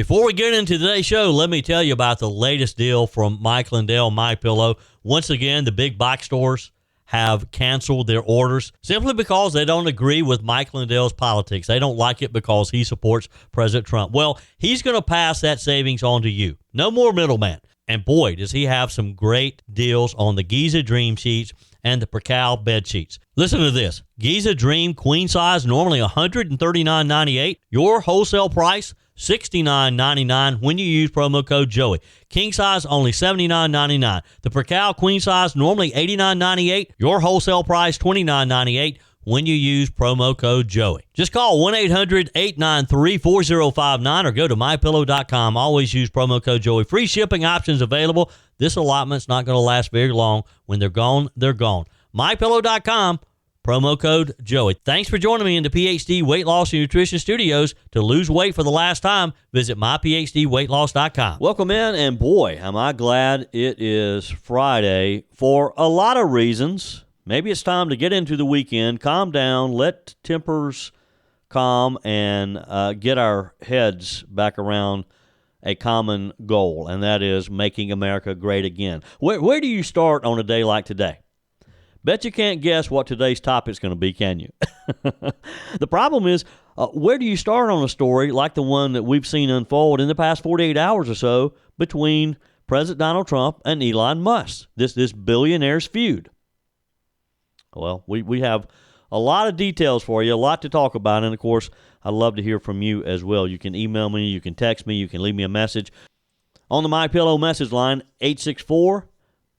Before we get into today's show, let me tell you about the latest deal from Mike Lindell, MyPillow. Once again, the big box stores have canceled their orders simply because they don't agree with Mike Lindell's politics. They don't like it because he supports President Trump. Well, he's going to pass that savings on to you. No more middleman. And boy, does he have some great deals on the Giza Dream sheets and the Percal bed sheets. Listen to this. Giza Dream queen size, normally $139.98. Your wholesale price, $69.99 when you use promo code Joey. King size, only $79.99. The Percal queen size, normally $89.98. Your wholesale price, $29.98 when you use promo code Joey. Just call 1-800-893-4059 or go to mypillow.com. Always use promo code Joey. Free shipping options available. This allotment's not going to last very long. When they're gone, they're gone. mypillow.com. Promo code Joey. Thanks for joining me in the PhD Weight Loss and Nutrition Studios. To lose weight for the last time, visit myphdweightloss.com. Welcome in, and boy, am I glad it is Friday for a lot of reasons. Maybe it's time to get into the weekend, calm down, let tempers calm, and get our heads back around a common goal, and that is making America great again. Where do you start on a day like today? Bet you can't guess what today's topic is going to be, can you? The problem is, where do you start on a story like the one that we've seen unfold in the past 48 hours or so between President Donald Trump and Elon Musk, this billionaire's feud? Well, we have a lot of details for you, a lot to talk about, and of course, I'd love to hear from you as well. You can email me, you can text me, you can leave me a message on the MyPillow message line, 864-477-JOEY,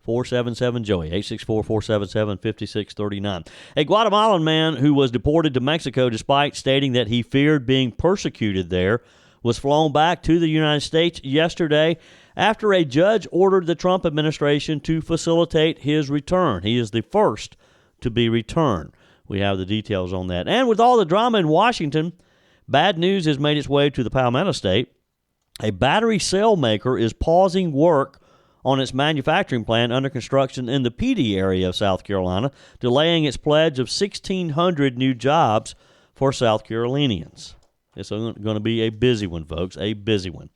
864-477-5639. A Guatemalan man who was deported to Mexico despite stating that he feared being persecuted there was flown back to the United States yesterday after a judge ordered the Trump administration to facilitate his return. He is the first to be returned. We have the details on that. And with all the drama in Washington, bad news has made its way to the Palmetto State. A battery cell maker is pausing work on its manufacturing plant under construction in the Petey area of South Carolina, delaying its pledge of 1,600 new jobs for South Carolinians. It's going to be a busy one, folks, a busy one.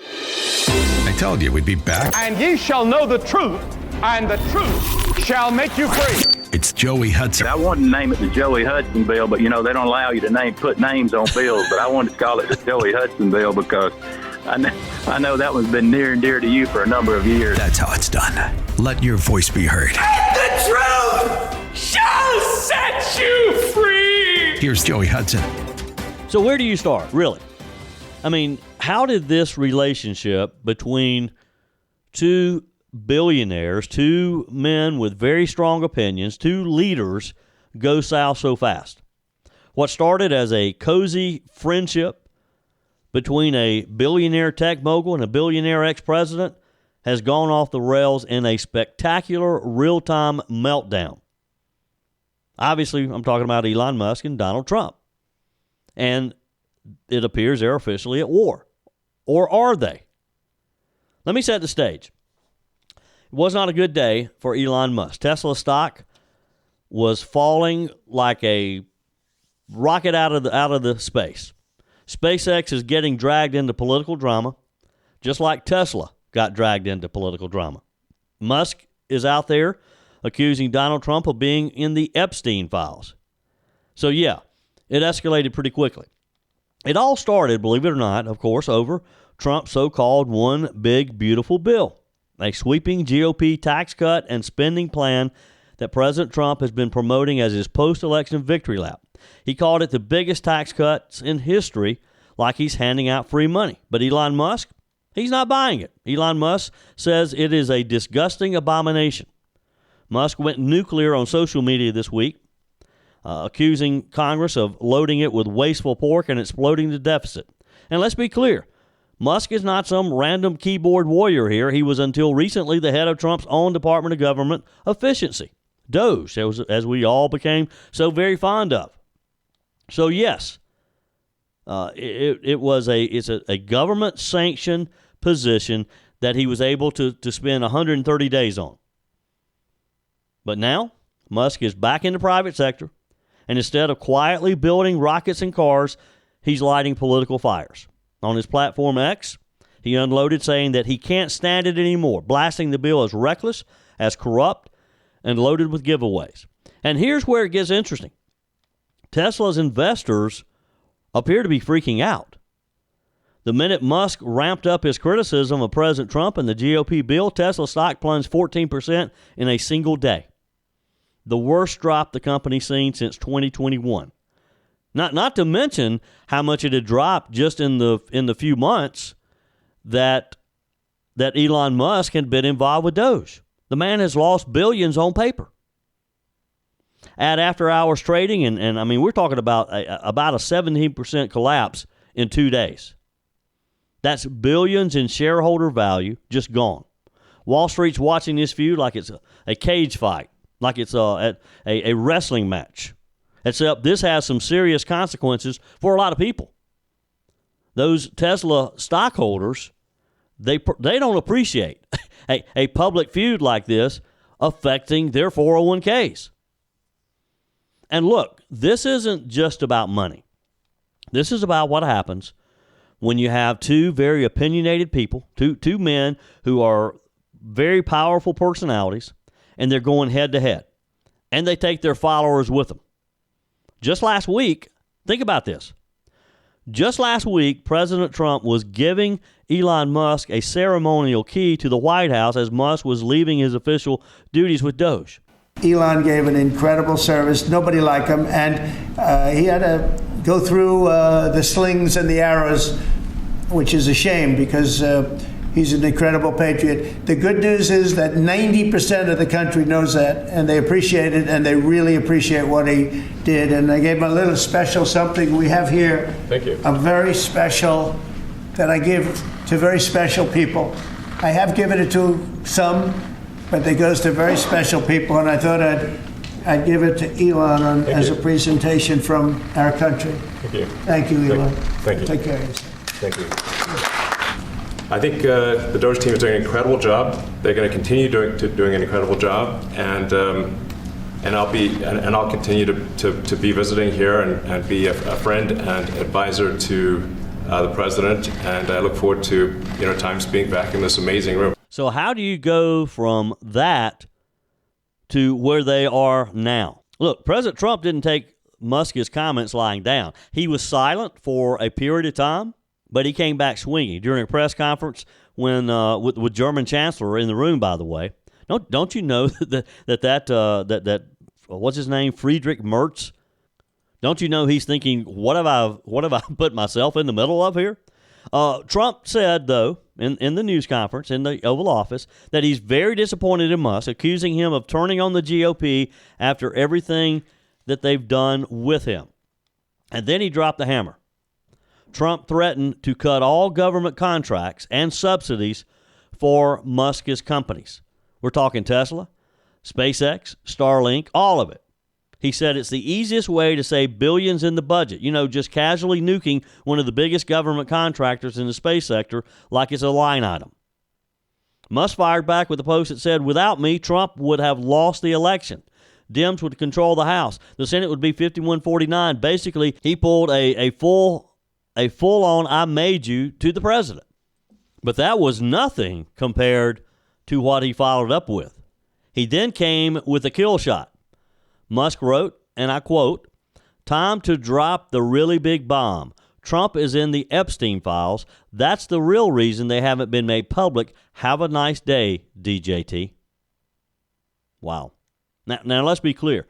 I told you we'd be back. And ye shall know the truth, and the truth shall make you free. It's Joey Hudson. I wanted to name it the Joey Hudson bill, but they don't allow you to put names on bills. But I wanted to call it the Joey Hudson bill because I know that one's been near and dear to you for a number of years. That's how it's done. Let your voice be heard. And the truth shall set you free. Here's Joey Hudson. So where do you start, really? I mean, how did this relationship between two billionaires, two men with very strong opinions, two leaders, go south so fast? What started as a cozy friendship between a billionaire tech mogul and a billionaire ex-president has gone off the rails in a spectacular real-time meltdown. Obviously, I'm talking about Elon Musk and Donald Trump. And it appears they're officially at war. Or are they? Let me set the stage. It was not a good day for Elon Musk. Tesla stock was falling like a rocket out of the space. SpaceX is getting dragged into political drama, just like Tesla got dragged into political drama. Musk is out there accusing Donald Trump of being in the Epstein files. So yeah, it escalated pretty quickly. It all started, believe it or not, of course, over Trump's so-called one big beautiful bill, a sweeping GOP tax cut and spending plan that President Trump has been promoting as his post-election victory lap. He called it the biggest tax cuts in history, like he's handing out free money. But Elon Musk, he's not buying it. Elon Musk says it is a disgusting abomination. Musk went nuclear on social media this week, accusing Congress of loading it with wasteful pork and exploding the deficit. And let's be clear, Musk is not some random keyboard warrior here. He was until recently the head of Trump's own Department of Government Efficiency, DOGE, as we all became so very fond of. So yes, it's a government-sanctioned position that he was able to spend 130 days on. But now, Musk is back in the private sector, and instead of quietly building rockets and cars, he's lighting political fires. on his platform X, he unloaded saying that he can't stand it anymore, blasting the bill as reckless, as corrupt, and loaded with giveaways. And here's where it gets interesting. Tesla's investors appear to be freaking out. The minute Musk ramped up his criticism of President Trump and the GOP bill, Tesla stock plunged 14% in a single day. The worst drop the company's seen since 2021. Not to mention how much it had dropped just in the few months that Elon Musk had been involved with DOGE. The man has lost billions on paper. At after-hours trading, and I mean, we're talking about a 17% collapse in 2 days. That's billions in shareholder value just gone. Wall Street's watching this feud like it's a cage fight, like it's a wrestling match. Except this has some serious consequences for a lot of people. Those Tesla stockholders, they don't appreciate a public feud like this affecting their 401ks. And look, this isn't just about money. This is about what happens when you have two very opinionated people, two men who are very powerful personalities, and they're going head to head. And they take their followers with them. Just last week, think about this. Just last week, President Trump was giving Elon Musk a ceremonial key to the White House as Musk was leaving his official duties with DOGE. Elon gave an incredible service, nobody like him, and he had to go through the slings and the arrows, which is a shame because he's an incredible patriot. The good news is that 90% of the country knows that, and they appreciate it, and they really appreciate what he did. And I gave him a little special something we have here. Thank you. A very special that I give to very special people. I have given it to some, but it goes to very special people, and I thought I'd give it to Elon as a presentation from our country. Thank you. Thank you, Elon. Thank you. Take care of yourself. Thank you. I think the DOGE team is doing an incredible job. They're going to continue doing an incredible job, and I'll continue to be visiting here and be a friend and advisor to the president. And I look forward to time spent back in this amazing room. So how do you go from that to where they are now? Look, President Trump didn't take Musk's comments lying down. He was silent for a period of time, but he came back swinging during a press conference when with German Chancellor in the room. By the way, don't you know that what's his name, Friedrich Merz? Don't you know he's thinking, what have I put myself in the middle of here? Trump said, though, in the news conference in the Oval Office, that he's very disappointed in Musk, accusing him of turning on the GOP after everything that they've done with him. And then he dropped the hammer. Trump threatened to cut all government contracts and subsidies for Musk's companies. We're talking Tesla, SpaceX, Starlink, all of it. He said it's the easiest way to save billions in the budget. Just casually nuking one of the biggest government contractors in the space sector like it's a line item. Musk fired back with a post that said, without me, Trump would have lost the election. Dems would control the House. The Senate would be 51-49. Basically, he pulled a full-on I made you to the president. But that was nothing compared to what he followed up with. He then came with a kill shot. Musk wrote, and I quote, "Time to drop the really big bomb. Trump is in the Epstein files. That's the real reason they haven't been made public. Have a nice day, DJT." Wow. Now let's be clear.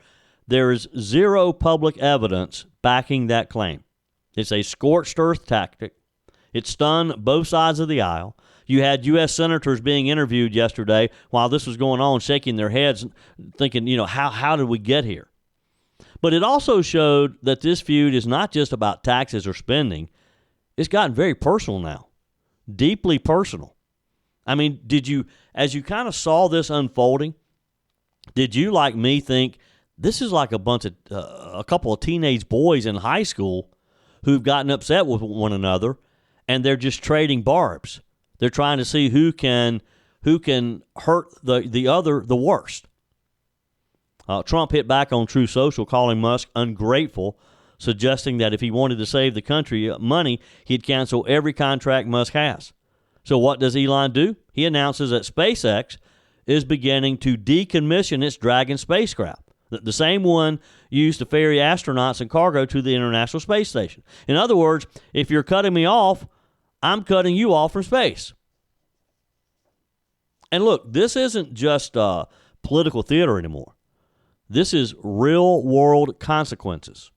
There is zero public evidence backing that claim. It's a scorched earth tactic. It stunned both sides of the aisle. You had U.S. senators being interviewed yesterday while this was going on, shaking their heads, thinking, how did we get here? But it also showed that this feud is not just about taxes or spending. It's gotten very personal now, deeply personal. I mean, as you kind of saw this unfolding, did you, like me, think this is like a couple of teenage boys in high school who've gotten upset with one another, and they're just trading barbs? They're trying to see who can hurt the other the worst. Trump hit back on True Social, calling Musk ungrateful suggesting that if he wanted to save the country money, he'd cancel every contract Musk has. So what does Elon do? He announces that SpaceX is beginning to decommission its Dragon spacecraft, the same one used to ferry astronauts and cargo to the International Space Station. In other words, if you're cutting me off, I'm cutting you off from space. And look, this isn't just political theater anymore. This is real-world consequences.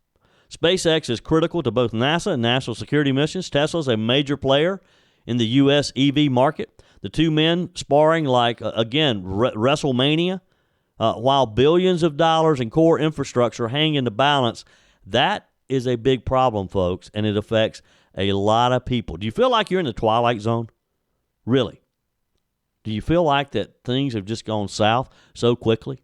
SpaceX is critical to both NASA and national security missions. Tesla's a major player in the U.S. EV market. The two men sparring like, again, WrestleMania, while billions of dollars in core infrastructure hang in the balance. That is a big problem, folks, and it affects a lot of people. Do you feel like you're in the twilight zone? Really? Do you feel like that things have just gone south so quickly?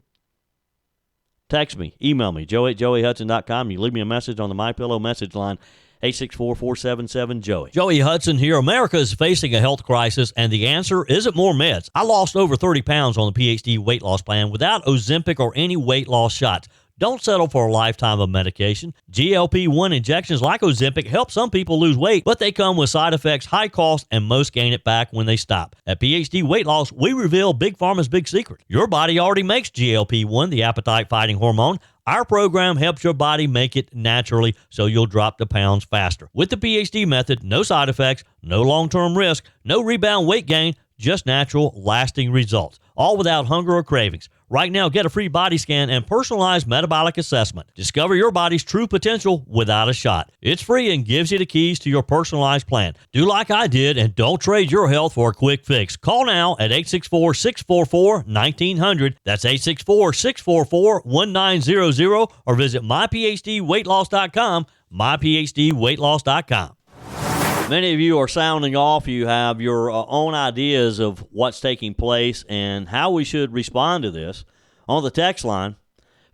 Text me, email me, joey@joeyhudson.com. You leave me a message on the MyPillow message line, 864-477-JOEY. Joey Hudson here. America is facing a health crisis, and the answer isn't more meds. I lost over 30 pounds on the PhD weight loss plan without Ozempic or any weight loss shots. Don't settle for a lifetime of medication. GLP-1 injections like Ozempic help some people lose weight, but they come with side effects, high cost, and most gain it back when they stop. At PhD Weight Loss, we reveal Big Pharma's big secret. Your body already makes GLP-1, the appetite-fighting hormone. Our program helps your body make it naturally so you'll drop the pounds faster. With the PhD method, no side effects, no long-term risk, no rebound weight gain, just natural, lasting results, all without hunger or cravings. Right now, get a free body scan and personalized metabolic assessment. Discover your body's true potential without a shot. It's free and gives you the keys to your personalized plan. Do like I did and don't trade your health for a quick fix. Call now at 864-644-1900. That's 864-644-1900 or visit myphdweightloss.com, myphdweightloss.com. Many of you are sounding off. You have your own ideas of what's taking place and how we should respond to this. On the text line,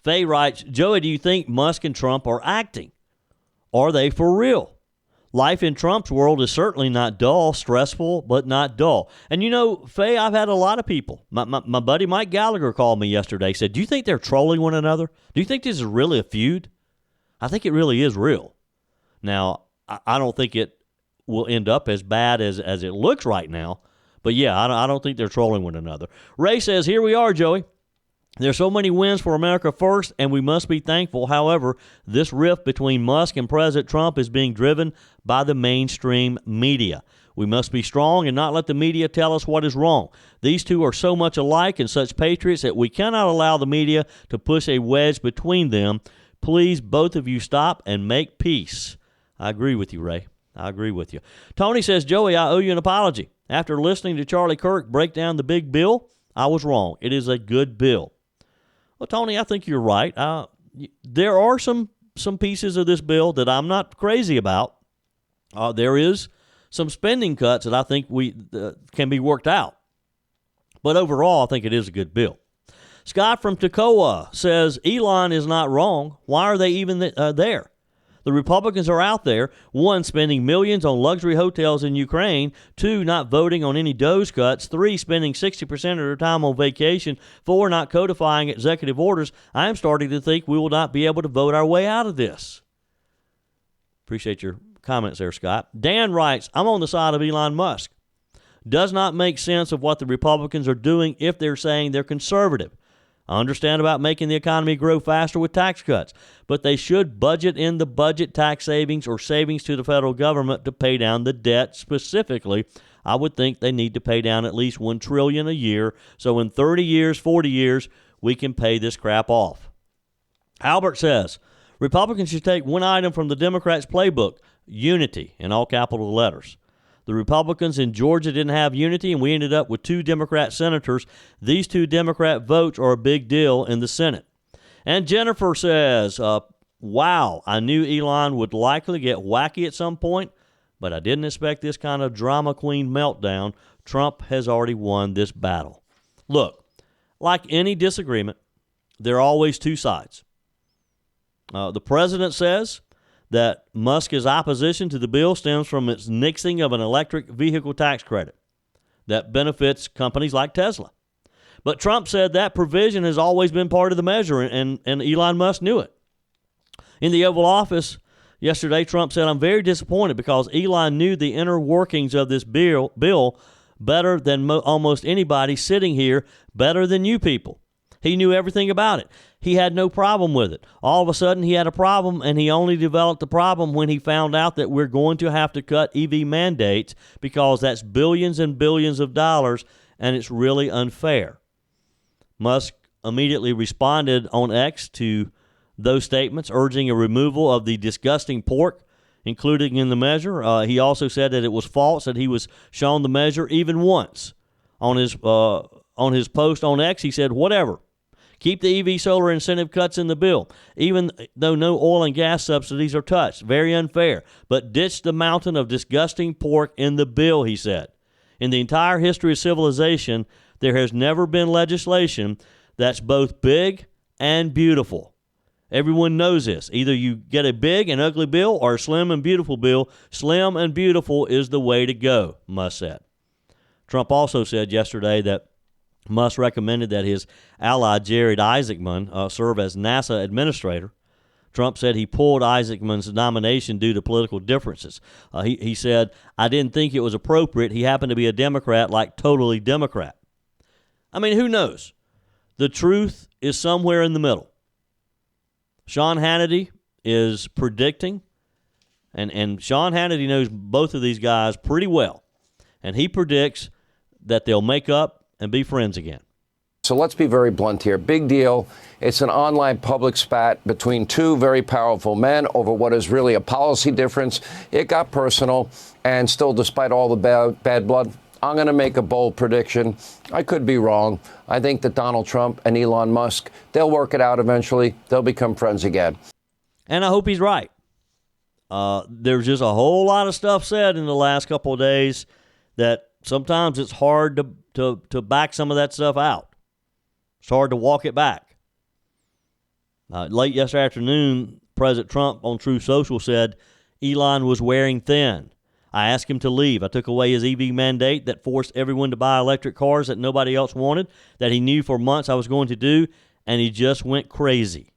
Faye writes, Joey, do you think Musk and Trump are acting? Are they for real? Life in Trump's world is certainly not dull, stressful, but not dull. And you know, Faye, I've had a lot of people. My buddy Mike Gallagher called me yesterday, said, do you think they're trolling one another? Do you think this is really a feud? I think it really is real. Now, I don't think it will end up as bad as it looks right now. But yeah, I don't think they're trolling one another. Ray says, here we are, Joey. There's so many wins for America first, and we must be thankful. However, this rift between Musk and President Trump is being driven by the mainstream media. We must be strong and not let the media tell us what is wrong. These two are so much alike and such patriots that we cannot allow the media to push a wedge between them. Please, both of you, stop and make peace. I agree with you, Ray. I agree with you. Tony says, Joey, I owe you an apology. After listening to Charlie Kirk break down the big bill, I was wrong. It is a good bill. Well, Tony, I think you're right. There are some pieces of this bill that I'm not crazy about. There is some spending cuts that I think can be worked out. But overall, I think it is a good bill. Scott from Toccoa says, Elon is not wrong. Why are they even there? The Republicans are out there, 1, spending millions on luxury hotels in Ukraine, 2, not voting on any DOGE cuts, 3, spending 60% of their time on vacation, 4, not codifying executive orders. I am starting to think we will not be able to vote our way out of this. Appreciate your comments there, Scott. Dan writes, I'm on the side of Elon Musk. Does not make sense of what the Republicans are doing if they're saying they're conservative. I understand about making the economy grow faster with tax cuts, but they should budget in the budget tax savings or savings to the federal government to pay down the debt. Specifically, I would think they need to pay down at least $1 trillion a year, so in 30 years, 40 years, we can pay this crap off. Albert says, Republicans should take one item from the Democrats' playbook, unity, in all capital letters. The Republicans in Georgia didn't have unity, and we ended up with 2 Democrat senators. These 2 Democrat votes are a big deal in the Senate. And Jennifer says, wow, I knew Elon would likely get wacky at some point, but I didn't expect this kind of drama queen meltdown. Trump has already won this battle. Look, like any disagreement, there are always 2 sides. The president says that Musk's opposition to the bill stems from its nixing of an electric vehicle tax credit that benefits companies like Tesla. But Trump said that provision has always been part of the measure, and Elon Musk knew it. In the Oval Office, Yesterday, Trump said, I'm very disappointed because Elon knew the inner workings of this bill better than almost anybody sitting here, better than you people. He knew everything about it. He had no problem with it. All of a sudden, he had a problem, and he only developed the problem when he found out that we're going to have to cut EV mandates because that's billions and billions of dollars, and it's really unfair. Musk immediately responded on X to those statements, urging a removal of the disgusting pork included in the measure. He also said that it was false that he was shown the measure even once. On his post on X, he said, whatever. Keep the EV solar incentive cuts in the bill, even though no oil and gas subsidies are touched. Very unfair. But ditch the mountain of disgusting pork in the bill, he said. In the entire history of civilization, there has never been legislation that's both big and beautiful. Everyone knows this. Either you get a big and ugly bill or a slim and beautiful bill. Slim and beautiful is the way to go, Musk said. Trump also said yesterday that Musk recommended that his ally Jared Isaacman serve as NASA administrator. Trump said he pulled Isaacman's nomination due to political differences. He said, I didn't think it was appropriate. He happened to be a Democrat, like totally Democrat. I mean, who knows? The truth is somewhere in the middle. Sean Hannity is predicting, and Sean Hannity knows both of these guys pretty well, and he predicts that they'll make up and be friends again. So let's be very blunt here. Big deal. It's an online public spat between two very powerful men over what is really a policy difference. It got personal, and still, despite all the bad blood, I'm going to make a bold prediction. I could be wrong. I think that Donald Trump and Elon Musk, they'll work it out eventually. They'll become friends again. And I hope he's right. There's just a whole lot of stuff said in the last couple of days that sometimes it's hard to back some of that stuff out. It's hard to walk it back. Late yesterday afternoon, President Trump on Truth Social said Elon was wearing thin. I asked him to leave. I took away his EV mandate that forced everyone to buy electric cars that nobody else wanted, that he knew for months I was going to do, and he just went crazy.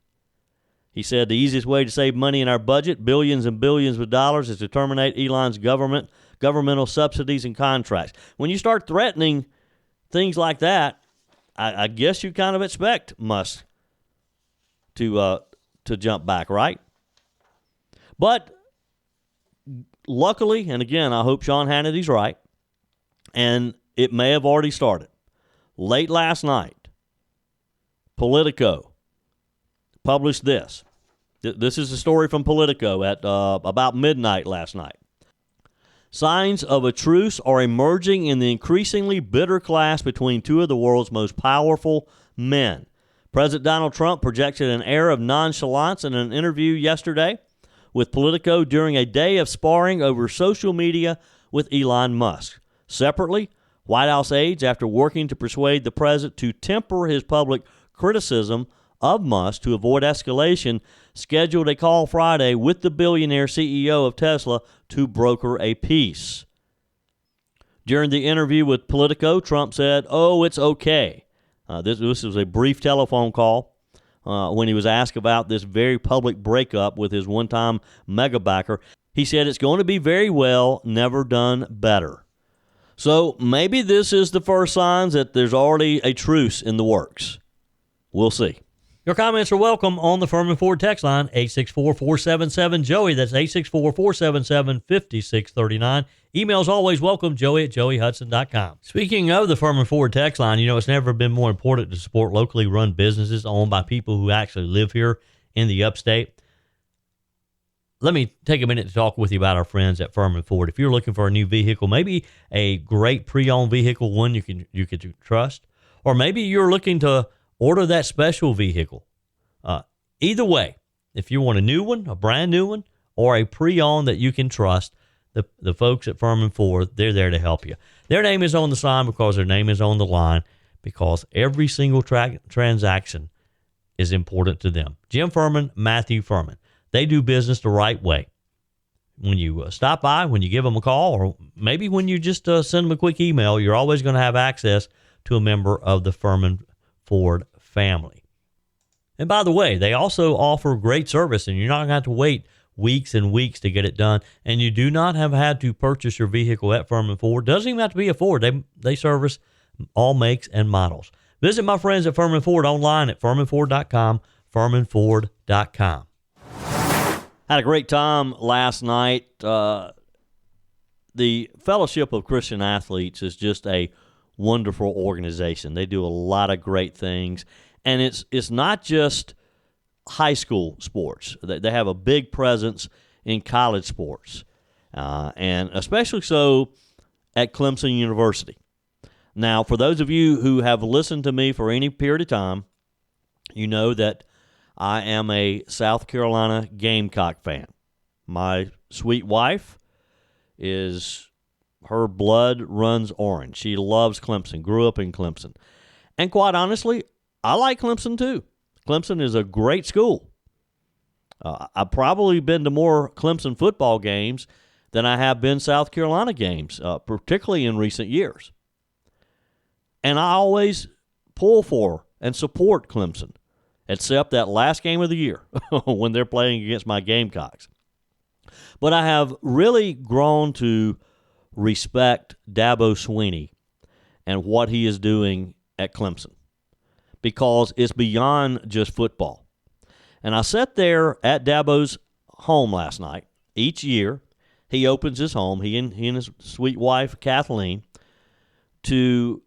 He said the easiest way to save money in our budget, billions and billions of dollars, is to terminate Elon's governmental subsidies and contracts. When you start threatening things like that, I guess you kind of expect Musk to jump back, right? But luckily, and again, I hope Sean Hannity's right, and it may have already started. Late last night, Politico published this. This is a story from Politico at about midnight last night. Signs of a truce are emerging in the increasingly bitter clash between two of the world's most powerful men. President Donald Trump projected an air of nonchalance in an interview yesterday with Politico during a day of sparring over social media with Elon Musk. Separately, White House aides, after working to persuade the president to temper his public criticism of Musk to avoid escalation, scheduled a call Friday with the billionaire CEO of Tesla to broker a peace. During the interview with Politico, Trump said, "Oh, it's okay." This was a brief telephone call when he was asked about this very public breakup with his one-time mega backer. He said, "It's going to be very well, never done better." So maybe this is the first signs that there's already a truce in the works. We'll see. Your comments are welcome on the Furman Ford text line, 864-477-JOEY. That's 864-477-5639. Emails always welcome, joey@joeyhudson.com. Speaking of the Furman Ford text line, it's never been more important to support locally run businesses owned by people who actually live here in the upstate. Let me take a minute to talk with you about our friends at Furman Ford. If you're looking for a new vehicle, maybe a great pre-owned vehicle, one you can trust, or maybe you're looking to order that special vehicle. Either way, if you want a new one, a brand new one, or a pre-owned that you can trust, the folks at Furman Ford, they're there to help you. Their name is on the sign because their name is on the line, because every single transaction is important to them. Jim Furman, Matthew Furman. They do business the right way. When you stop by, when you give them a call, or maybe when you just send them a quick email, you're always going to have access to a member of the Furman Ford family. And by the way, they also offer great service, and you're not going to have to wait weeks and weeks to get it done. And you do not have had to purchase your vehicle at Furman Ford. Doesn't even have to be a Ford. They service all makes and models. Visit my friends at Furman Ford online at furmanford.com, furmanford.com. Had a great time last night. The Fellowship of Christian Athletes is just a wonderful organization. They do a lot of great things. And it's not just high school sports. They have a big presence in college sports, and especially so at Clemson University. Now, for those of you who have listened to me for any period of time, you know that I am a South Carolina Gamecock fan. My sweet wife her blood runs orange. She loves Clemson, grew up in Clemson. And quite honestly, I like Clemson too. Clemson is a great school. I've probably been to more Clemson football games than I have been South Carolina games, particularly in recent years. And I always pull for and support Clemson, except that last game of the year when they're playing against my Gamecocks. But I have really grown to respect Dabo Swinney and what he is doing at Clemson, because it's beyond just football. And I sat there at Dabo's home last night. Each year, he opens his home, he and his sweet wife, Kathleen, to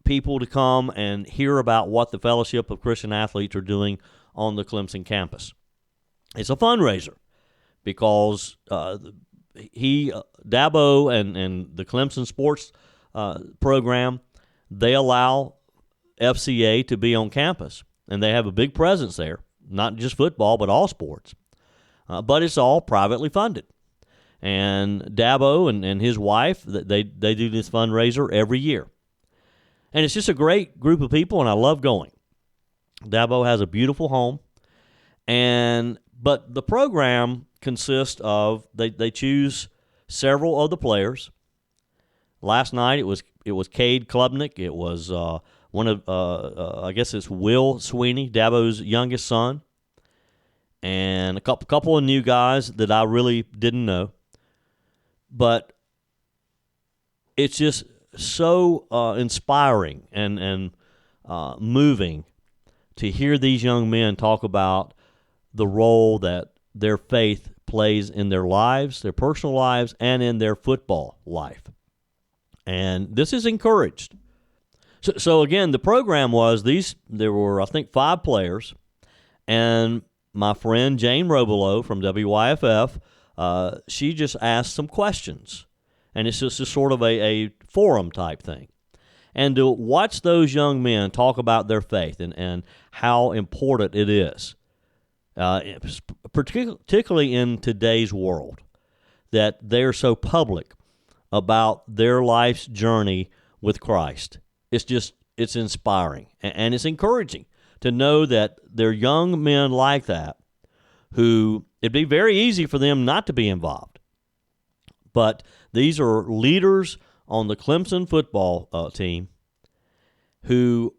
people to come and hear about what the Fellowship of Christian Athletes are doing on the Clemson campus. It's a fundraiser because Dabo and the Clemson sports program, they allow FCA to be on campus, and they have a big presence there, not just football, but all sports. But it's all privately funded. And Dabo and his wife, they do this fundraiser every year. And it's just a great group of people, and I love going. Dabo has a beautiful home, but the program consists of they choose several of the players. Last night it was Cade Klubnik. It was one of I guess it's Will Sweeney, Dabo's youngest son, and a couple of new guys that I really didn't know. But it's just so inspiring and moving to hear these young men talk about the role that their faith plays in their lives, their personal lives, and in their football life. And this is encouraged. So again, the program was there were, I think, 5 players, and my friend Jane Robelo from WYFF, she just asked some questions. And it's just a sort of a forum type thing. And to watch those young men talk about their faith and how important it is, particularly in today's world, that they're so public about their life's journey with Christ. It's inspiring and it's encouraging to know that there are young men like that who it'd be very easy for them not to be involved. But these are leaders on the Clemson football team who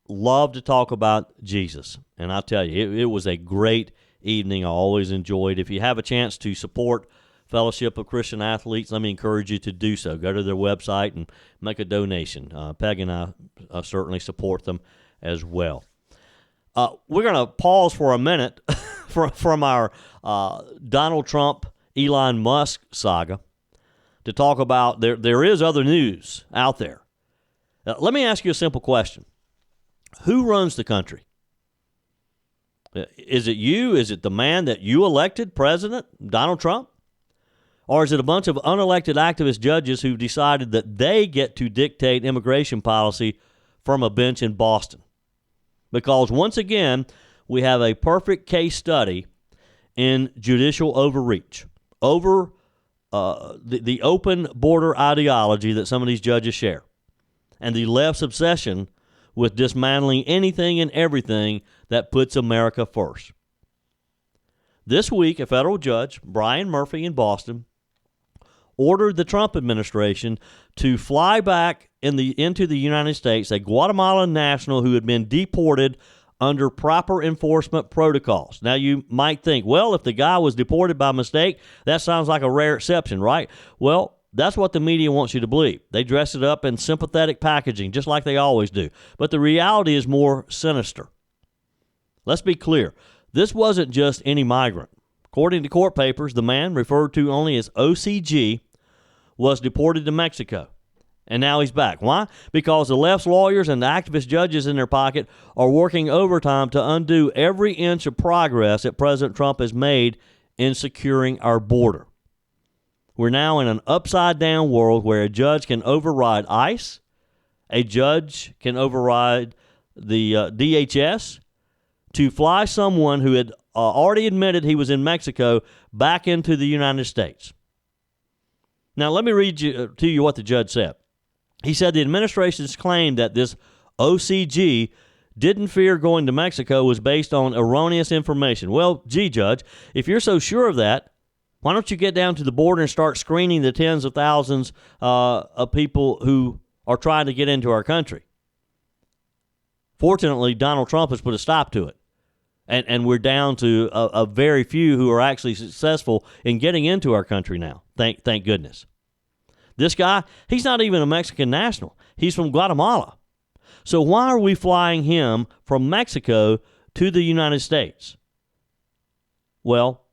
love to talk about Jesus. And I tell you, it was a great evening. I always enjoyed. If you have a chance to support Fellowship of Christian Athletes, let me encourage you to do so. Go to their website and make a donation. Peg and I certainly support them as well. We're going to pause for a minute from our Donald Trump, Elon Musk saga to talk about there is other news out there. Let me ask you a simple question. Who runs the country? Is it you? Is it the man that you elected, President Donald Trump? Or is it a bunch of unelected activist judges who've decided that they get to dictate immigration policy from a bench in Boston? Because once again, we have a perfect case study in judicial overreach over the open border ideology that some of these judges share, and the left's obsession with dismantling anything and everything that puts America first. This week, a federal judge, Brian Murphy in Boston, ordered the Trump administration to fly back into the United States a Guatemalan national who had been deported under proper enforcement protocols. Now, you might think, well, if the guy was deported by mistake, that sounds like a rare exception, right? Well, that's what the media wants you to believe. They dress it up in sympathetic packaging, just like they always do. But the reality is more sinister. Let's be clear. This wasn't just any migrant. According to court papers, the man, referred to only as OCG, was deported to Mexico. And now he's back. Why? Because the left's lawyers and the activist judges in their pocket are working overtime to undo every inch of progress that President Trump has made in securing our border. We're now in an upside-down world where a judge can override ICE, a judge can override the DHS to fly someone who had already admitted he was in Mexico back into the United States. Now, let me read to you what the judge said. He said the administration's claim that this OCG didn't fear going to Mexico was based on erroneous information. Well, gee, Judge, if you're so sure of that, why don't you get down to the border and start screening the tens of thousands of people who are trying to get into our country? Fortunately, Donald Trump has put a stop to it. And we're down to a very few who are actually successful in getting into our country now. Thank goodness. This guy, he's not even a Mexican national. He's from Guatemala. So why are we flying him from Mexico to the United States? Well,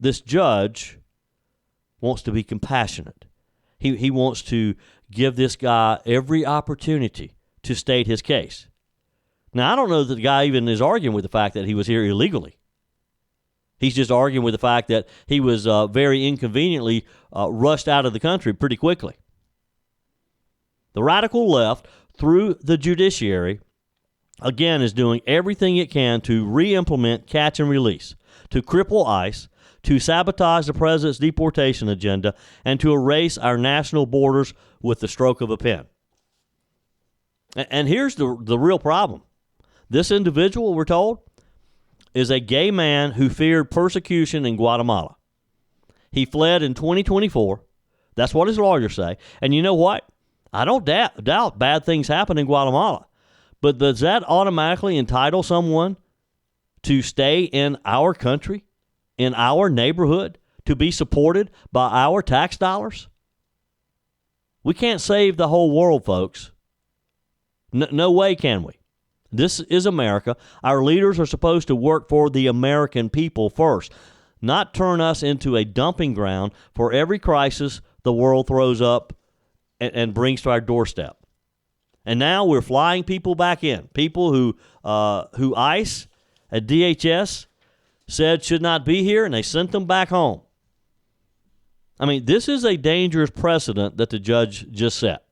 this judge wants to be compassionate. He wants to give this guy every opportunity to state his case. Now, I don't know that the guy even is arguing with the fact that he was here illegally. He's just arguing with the fact that he was very inconveniently rushed out of the country pretty quickly. The radical left, through the judiciary, again, is doing everything it can to re-implement catch and release, to cripple ICE, to sabotage the president's deportation agenda, and to erase our national borders with the stroke of a pen. And here's the real problem. This individual, we're told, is a gay man who feared persecution in Guatemala. He fled in 2024. That's what his lawyers say. And you know what? I don't doubt bad things happen in Guatemala. But does that automatically entitle someone to stay in our country, in our neighborhood, to be supported by our tax dollars? We can't save the whole world, folks. No way can we. This is America. Our leaders are supposed to work for the American people first, not turn us into a dumping ground for every crisis the world throws up and brings to our doorstep. And now we're flying people back in, people who ICE at DHS said should not be here, and they sent them back home. I mean, this is a dangerous precedent that the judge just set.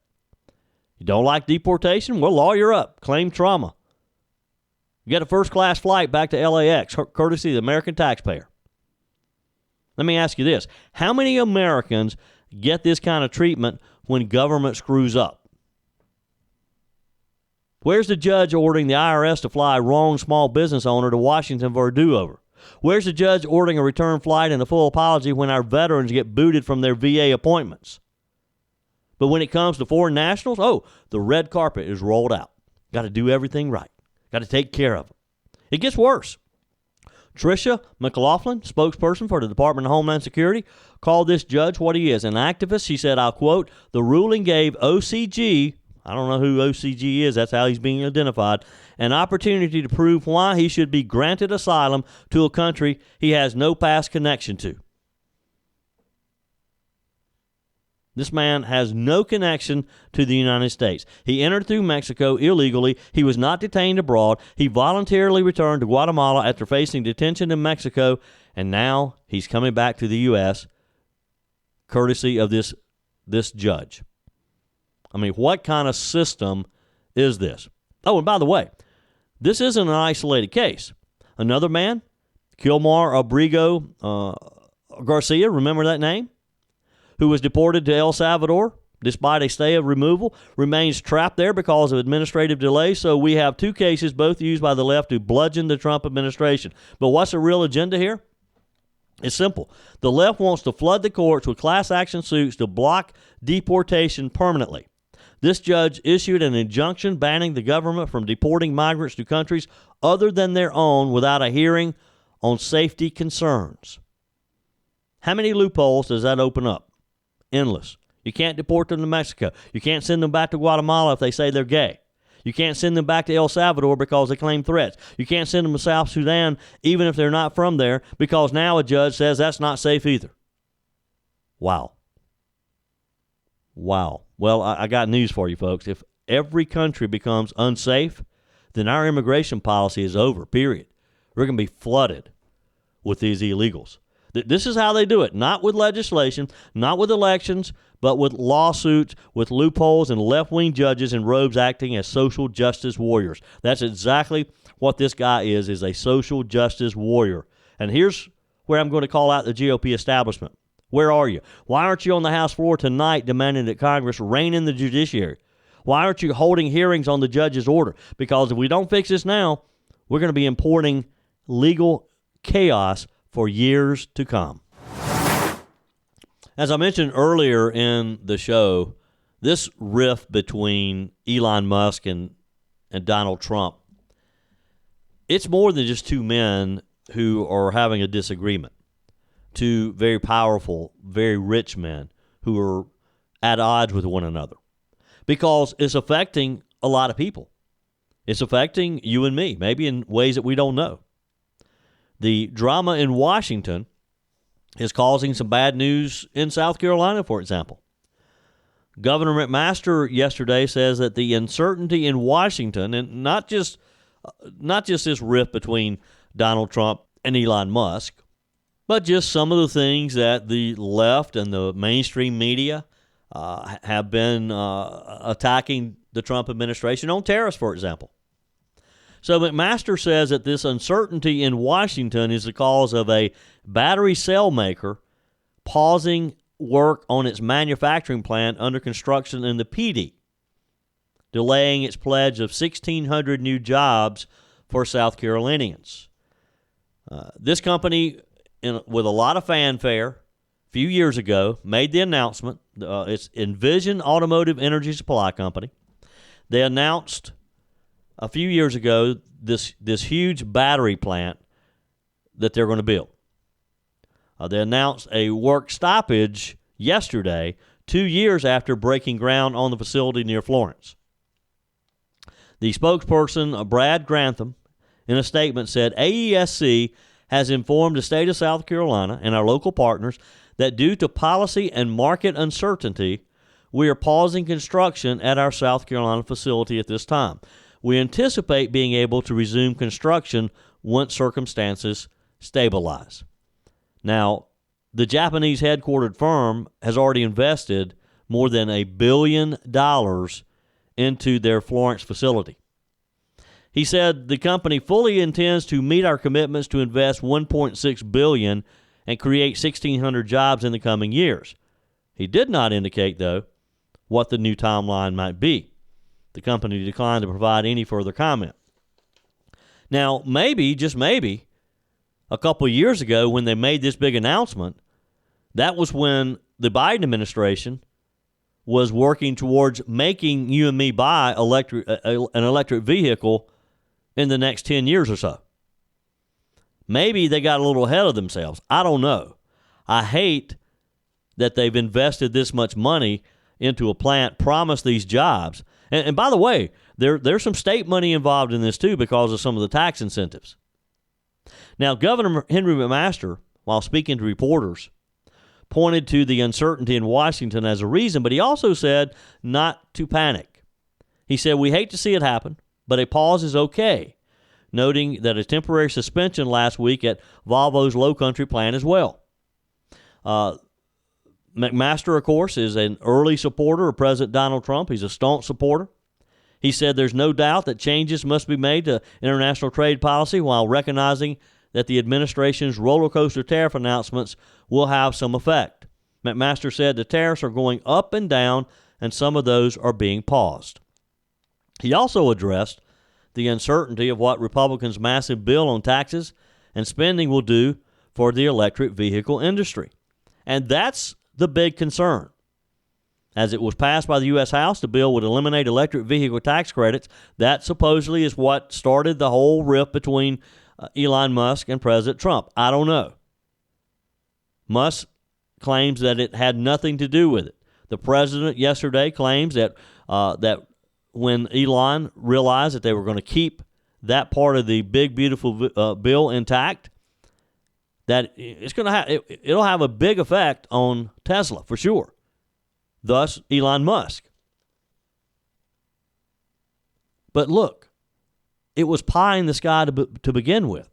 You don't like deportation? Well, lawyer up. Claim trauma. You get a first-class flight back to LAX, courtesy of the American taxpayer. Let me ask you this. How many Americans get this kind of treatment when government screws up? Where's the judge ordering the IRS to fly a wrong small business owner to Washington for a do-over? Where's the judge ordering a return flight and a full apology when our veterans get booted from their VA appointments? But when it comes to foreign nationals, the red carpet is rolled out. Got to do everything right. Got to take care of them. It gets worse. Tricia McLaughlin, spokesperson for the Department of Homeland Security, called this judge what he is, an activist. She said, I'll quote, the ruling gave OCG, I don't know who OCG is, that's how he's being identified, an opportunity to prove why he should be granted asylum to a country he has no past connection to. This man has no connection to the United States. He entered through Mexico illegally. He was not detained abroad. He voluntarily returned to Guatemala after facing detention in Mexico, and now he's coming back to the U.S. courtesy of this judge. I mean, what kind of system is this? Oh, and by the way, this isn't an isolated case. Another man, Kilmar Abrigo Garcia, remember that name? Who was deported to El Salvador despite a stay of removal, remains trapped there because of administrative delay. So we have two cases, both used by the left to bludgeon the Trump administration. But what's the real agenda here? It's simple. The left wants to flood the courts with class action suits to block deportation permanently. This judge issued an injunction banning the government from deporting migrants to countries other than their own without a hearing on safety concerns. How many loopholes does that open up? Endless. You can't deport them to Mexico. You can't send them back to Guatemala if they say they're gay. You can't send them back to El Salvador because they claim threats. You can't send them to South Sudan even if they're not from there because now a judge says that's not safe either. Wow. Wow. Well, I got news for you, folks. If every country becomes unsafe, then our immigration policy is over, period. We're going to be flooded with these illegals. This is how they do it, not with legislation, not with elections, but with lawsuits, with loopholes and left-wing judges in robes acting as social justice warriors. That's exactly what this guy is a social justice warrior. And here's where I'm going to call out the GOP establishment. Where are you? Why aren't you on the House floor tonight demanding that Congress rein in the judiciary? Why aren't you holding hearings on the judge's order? Because if we don't fix this now, we're going to be importing legal chaos for years to come. As I mentioned earlier in the show, this rift between Elon Musk and Donald Trump, it's more than just two men who are having a disagreement. Two very powerful, very rich men who are at odds with one another. Because it's affecting a lot of people. It's affecting you and me, maybe in ways that we don't know. The drama in Washington is causing some bad news in South Carolina, for example. Governor McMaster yesterday says that the uncertainty in Washington, and not just this rift between Donald Trump and Elon Musk, but just some of the things that the left and the mainstream media have been attacking the Trump administration on tariffs, for example. So McMaster says that this uncertainty in Washington is the cause of a battery cell maker pausing work on its manufacturing plant under construction in the PD, delaying its pledge of 1,600 new jobs for South Carolinians. This company, with a lot of fanfare, a few years ago, made the announcement. It's Envision Automotive Energy Supply Company. They announced a few years ago this huge battery plant that they're going to build. They announced a work stoppage yesterday, 2 years after breaking ground on the facility near Florence. The spokesperson, Brad Grantham, in a statement said, AESC has informed the state of South Carolina and our local partners that due to policy and market uncertainty, we are pausing construction at our South Carolina facility at this time. We anticipate being able to resume construction once circumstances stabilize. Now, the Japanese headquartered firm has already invested more than $1 billion into their Florence facility. He said the company fully intends to meet our commitments to invest $1.6 billion and create 1,600 jobs in the coming years. He did not indicate, though, what the new timeline might be. The company declined to provide any further comment. Now, maybe, just maybe, a couple of years ago when they made this big announcement, that was when the Biden administration was working towards making you and me buy an electric vehicle in the next 10 years or so. Maybe they got a little ahead of themselves. I don't know. I hate that they've invested this much money into a plant, promised these jobs. And by the way, there's some state money involved in this too because of some of the tax incentives. Now, Governor Henry McMaster, while speaking to reporters, pointed to the uncertainty in Washington as a reason, but he also said not to panic. He said, we hate to see it happen, but a pause is okay, noting that a temporary suspension last week at Volvo's Low Country plant as well. McMaster, of course, is an early supporter of President Donald Trump. He's a staunch supporter. He said there's no doubt that changes must be made to international trade policy while recognizing that the administration's roller coaster tariff announcements will have some effect. McMaster said the tariffs are going up and down, and some of those are being paused. He also addressed the uncertainty of what Republicans' massive bill on taxes and spending will do for the electric vehicle industry. And that's the big concern. as it was passed by the U.S. House. The bill would eliminate electric vehicle tax credits. That supposedly is what started the whole rift between Elon Musk and President Trump. I don't know. Musk claims that it had nothing to do with it. The president yesterday claims that that when Elon realized that they were going to keep that part of the big, beautiful bill intact, that it's going to it'll have a big effect on Tesla for sure. Thus, Elon Musk. But look, it was pie in the sky to begin with,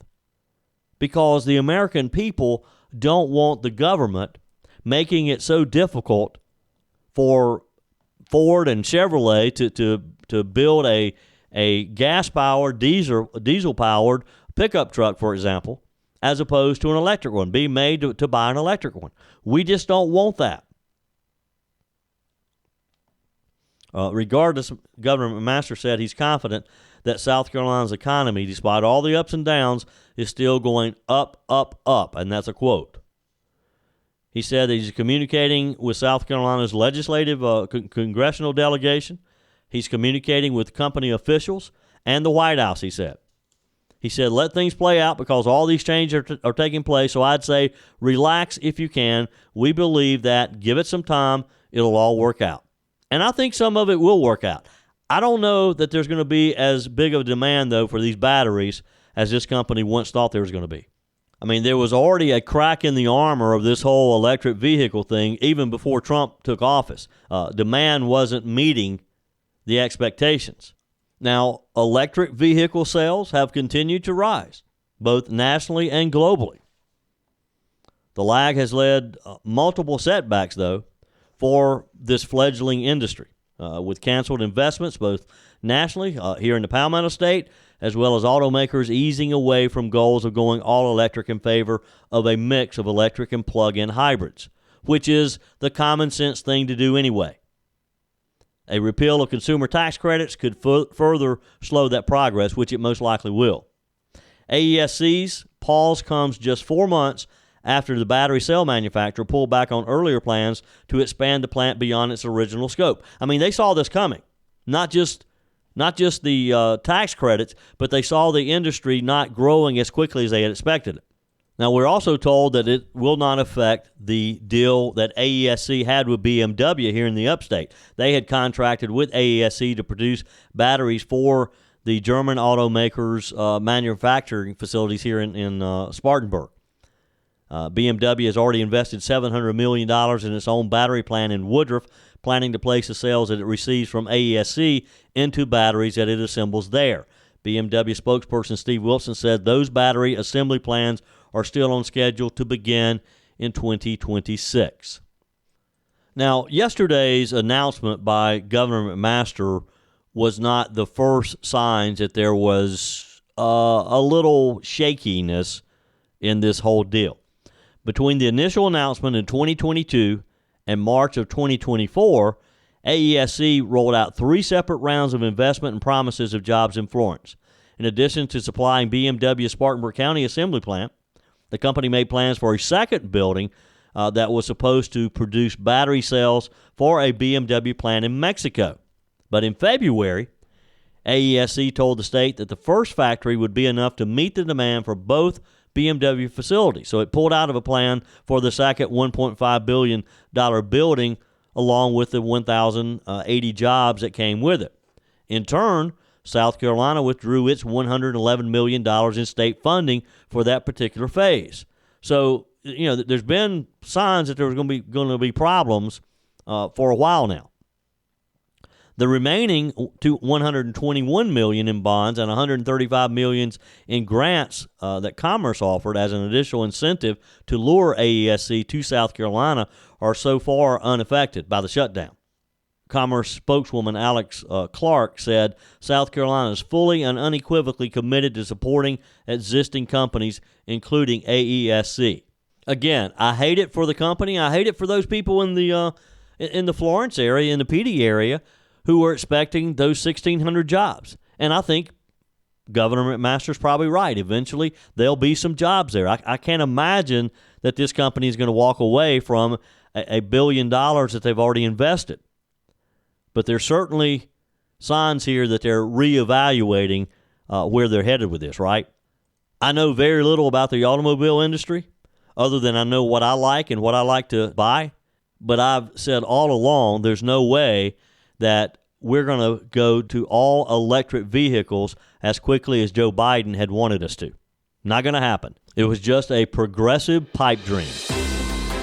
because the American people don't want the government making it so difficult for Ford and Chevrolet to build a gas-powered, diesel-powered pickup truck, for example, as opposed to an electric one, being made to buy an electric one. We just don't want that. Regardless, Governor McMaster said he's confident that South Carolina's economy, despite all the ups and downs, is still going up, up, up, and that's a quote. He said that he's communicating with South Carolina's legislative congressional delegation. He's communicating with company officials and the White House, he said. He said, let things play out because all these changes are taking place, so I'd say relax if you can. We believe that. Give it some time. It'll all work out. And I think some of it will work out. I don't know that there's going to be as big of a demand, though, for these batteries as this company once thought there was going to be. I mean, there was already a crack in the armor of this whole electric vehicle thing even before Trump took office. Demand wasn't meeting the expectations. Now, electric vehicle sales have continued to rise, both nationally and globally. The lag has led multiple setbacks, though, for this fledgling industry, with canceled investments both nationally, here in the Palmetto State, as well as automakers easing away from goals of going all electric in favor of a mix of electric and plug-in hybrids, which is the common sense thing to do anyway. A repeal of consumer tax credits could further slow that progress, which it most likely will. AESC's pause comes just 4 months after the battery cell manufacturer pulled back on earlier plans to expand the plant beyond its original scope. I mean, they saw this coming, not just the tax credits, but they saw the industry not growing as quickly as they had expected it. Now, we're also told that it will not affect the deal that AESC had with BMW here in the upstate. They had contracted with AESC to produce batteries for the German automakers' manufacturing facilities here in Spartanburg. BMW has already invested $700 million in its own battery plant in Woodruff, planning to place the cells that it receives from AESC into batteries that it assembles there. BMW spokesperson Steve Wilson said those battery assembly plans are still on schedule to begin in 2026. Now, yesterday's announcement by Governor McMaster was not the first signs that there was a little shakiness in this whole deal. Between the initial announcement in 2022 and March of 2024, AESC rolled out 3 separate rounds of investment and promises of jobs in Florence. In addition to supplying BMW's Spartanburg County assembly plant, the company made plans for a second building that was supposed to produce battery cells for a BMW plant in Mexico. But in February, AESC told the state that the first factory would be enough to meet the demand for both BMW facilities. So it pulled out of a plan for the second $1.5 billion building, along with the 1,080 jobs that came with it. In turn, South Carolina withdrew its $111 million in state funding for that particular phase. So, there's been signs that there was going to be problems for a while now. The remaining $121 million in bonds and $135 million in grants that Commerce offered as an additional incentive to lure AESC to South Carolina are so far unaffected by the shutdown. Commerce spokeswoman Alex Clark said South Carolina is fully and unequivocally committed to supporting existing companies, including AESC. Again, I hate it for the company. I hate it for those people in the Florence area, in the PD area, who are expecting those 1,600 jobs. And I think Governor McMaster's probably right. Eventually, there'll be some jobs there. I can't imagine that this company is going to walk away from $1 billion that they've already invested. But there's certainly signs here that they're reevaluating where they're headed with this, right? I know very little about the automobile industry other than I know what I like and what I like to buy. But I've said all along there's no way that we're going to go to all electric vehicles as quickly as Joe Biden had wanted us to. Not going to happen. It was just a progressive pipe dream.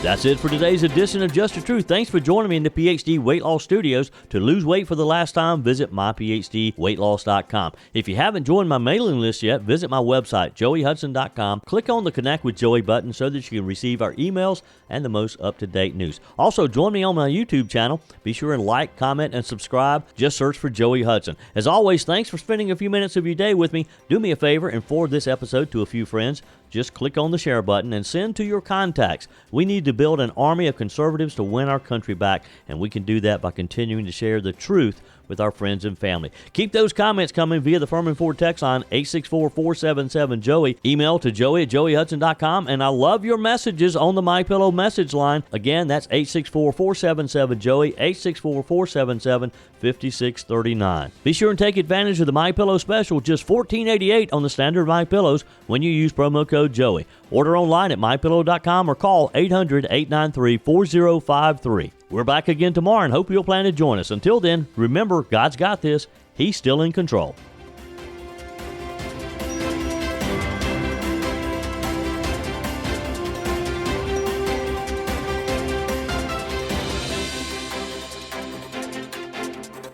That's it for today's edition of Just the Truth. Thanks for joining me in the PhD Weight Loss Studios. To lose weight for the last time, visit myphdweightloss.com. If you haven't joined my mailing list yet, visit my website, joeyhudson.com. Click on the Connect with Joey button so that you can receive our emails and the most up-to-date news. Also, join me on my YouTube channel. Be sure and like, comment, and subscribe. Just search for Joey Hudson. As always, thanks for spending a few minutes of your day with me. Do me a favor and forward this episode to a few friends. Just click on the share button and send to your contacts. We need to build an army of conservatives to win our country back, and we can do that by continuing to share the truth with our friends and family. Keep those comments coming via the Furman Ford text line 864-477-JOEY. Email to joey@joeyhudson.com, and I love your messages on the MyPillow message line. Again, that's 864-477-JOEY, 864-477-5639. Be sure and take advantage of the MyPillow special, just $14.88 on the standard MyPillows when you use promo code Joey. Order online at mypillow.com or call 800-893-4053. We're back again tomorrow and hope you'll plan to join us. Until then, remember, God's got this. He's still in control.